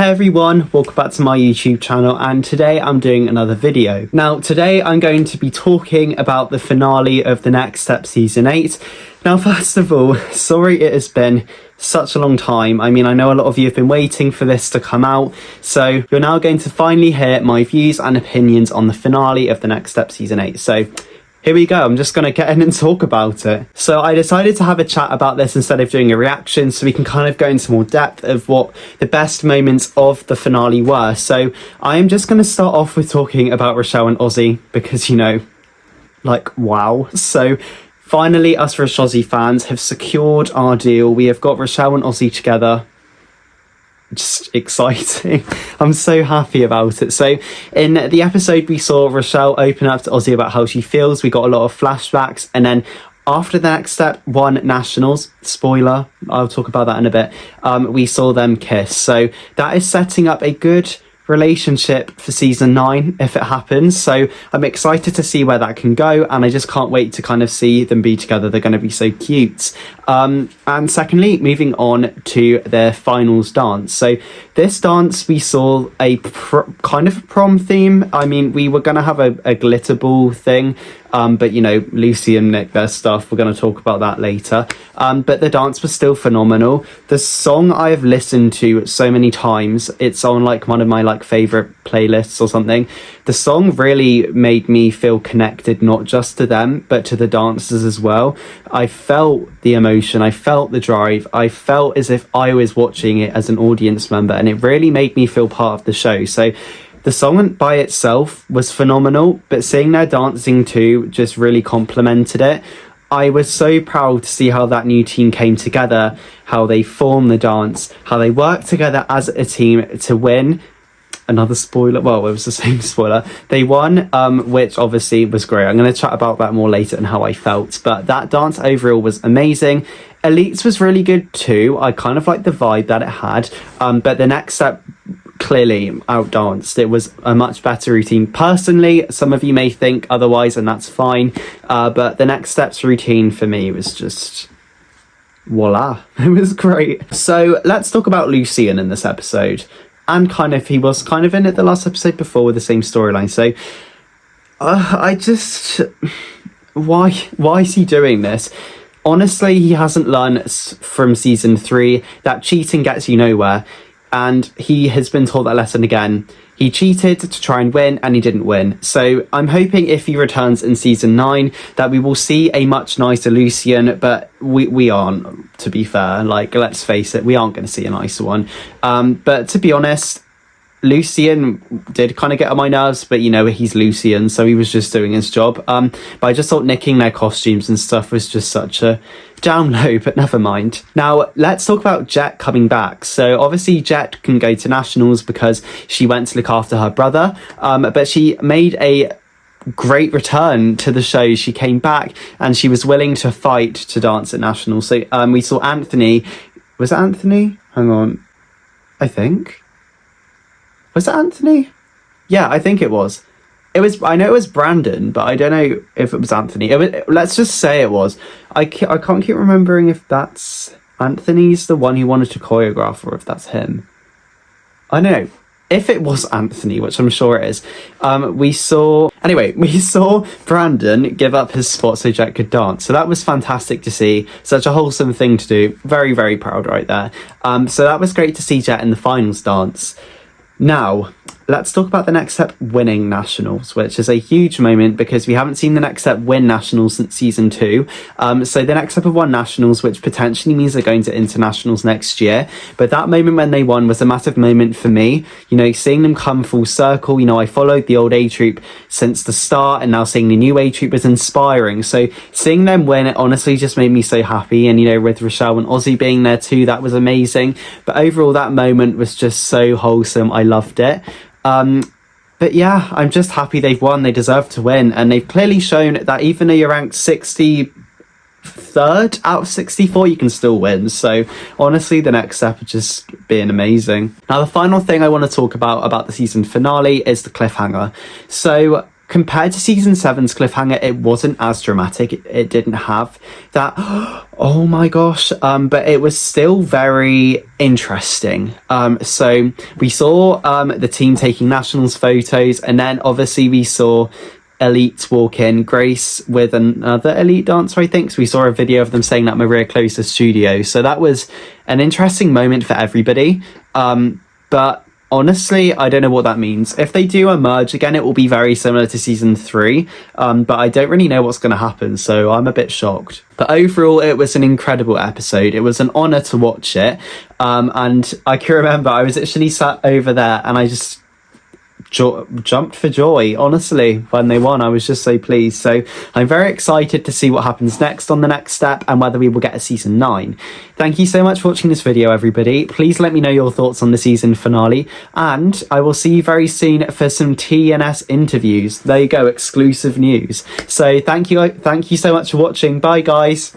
Hey everyone, welcome back to my YouTube channel, and today I'm doing another video. Now today I'm going to be talking about the finale of The Next Step Season 8. Now first of all, sorry it has been such a long time. I mean, I know a lot of you have been waiting for this to come out, so you're now going to finally hear my views and opinions on the finale of The Next Step Season 8. So here we go, I'm just going to get in and talk about it. So I decided to have a chat about this instead of doing a reaction, so we can kind of go into more depth of what the best moments of the finale were. So I am just going to start off with talking about Rochelle and Aussie, because, you know, like, wow. So finally, us Rochelle Aussie fans have secured our deal. We have got Rochelle and Aussie together. Just exciting. I'm so happy about it. So in the episode we saw Rochelle open up to Aussie about how she feels. We got a lot of flashbacks, and then after the Next Step 1 Nationals, spoiler, I'll talk about that in a bit, we saw them kiss. So that is setting up a good relationship for season 9 if it happens, so I'm excited to see where that can go, and I just can't wait to kind of see them be together. They're going to be so cute. And secondly, moving on to their finals dance. So this dance, we saw a kind of prom theme. I mean, we were going to have a glitter ball thing, but you know, Lucy and Nick, their stuff, we're going to talk about that later. But the dance was still phenomenal. The song I have listened to so many times, it's on like one of my like favorite playlists or something. The song really made me feel connected, not just to them, but to the dancers as well. I felt the emotion, I felt the drive, I felt as if I was watching it as an audience member, and it really made me feel part of the show. So the song by itself was phenomenal, but seeing their dancing too just really complemented it. I was so proud to see how that new team came together, how they formed the dance, how they worked together as a team to win. Another spoiler, well, it was the same spoiler. They won, which obviously was great. I'm going to chat about that more later and how I felt, but that dance overall was amazing. Elites was really good too. I kind of liked the vibe that it had, but the Next Step clearly outdanced. It was a much better routine. Personally, some of you may think otherwise, and that's fine, but the Next Step's routine for me was just voila. It was great. So let's talk about Lucian in this episode, and kind of he was kind of in it the last episode before with the same storyline. So I just, why is he doing this? Honestly, he hasn't learned from season 3 that cheating gets you nowhere, and he has been taught that lesson again. He cheated to try and win, and he didn't win. So I'm hoping if he returns in season 9 that we will see a much nicer Lucian, but we aren't, to be fair. Like, let's face it, we aren't going to see a nicer one. But to be honest, Lucian did kind of get on my nerves, but you know, he's Lucian, so he was just doing his job. But I just thought nicking their costumes and stuff was just such a down low, but never mind. Now let's talk about Jet coming back. So obviously Jet can go to nationals because she went to look after her brother, but she made a great return to the show. She came back and she was willing to fight to dance at nationals. So we saw Anthony. Was it Anthony? Hang on, I think. Was it Anthony? Yeah, I think it was. I know it was Brandon, but I don't know if it was Anthony. Let's just say it was. I can't keep remembering if that's Anthony's the one who wanted to choreograph, or if that's him. I don't know. If it was Anthony, which I'm sure it is, we saw Brandon give up his spot so Jack could dance. So that was fantastic to see. Such a wholesome thing to do. Very, very proud right there. So that was great to see Jet in the finals dance. Now, let's talk about the Next Step winning nationals, which is a huge moment because we haven't seen the Next Step win nationals since season 2. So the Next Step have won nationals, which potentially means they're going to internationals next year. But that moment when they won was a massive moment for me. You know, seeing them come full circle. You know, I followed the old A Troop since the start, and now seeing the new A Troop was inspiring. So seeing them win, it honestly just made me so happy. And you know, with Rochelle and Aussie being there too, that was amazing. But overall, that moment was just so wholesome. I loved it. But yeah, I'm just happy they've won. They deserve to win, and they've clearly shown that even though you're ranked 63rd out of 64, you can still win. So honestly, the Next Step are just being amazing. Now, the final thing I want to talk about the season finale is the cliffhanger. So compared to season 7's cliffhanger, it wasn't as dramatic. It didn't have that, oh my gosh, but it was still very interesting. So we saw the team taking nationals photos, and then obviously we saw Elite walk in, Grace with another Elite dancer, I think. So we saw a video of them saying that Maria closed the studio. So that was an interesting moment for everybody. But honestly, I don't know what that means. If they do a merge again, it will be very similar to season 3. But I don't really know what's going to happen, so I'm a bit shocked. But overall, it was an incredible episode. It was an honour to watch it. And I can remember I was actually sat over there and I just jumped for joy, honestly, when they won. I was just so pleased. So I'm very excited to see what happens next on the next step and whether we will get a season 9. Thank you so much for watching this video, everybody. Please let me know your thoughts on the season finale, and I will see you very soon for some TNS interviews. There you go, exclusive news. So thank you so much for watching. Bye, guys.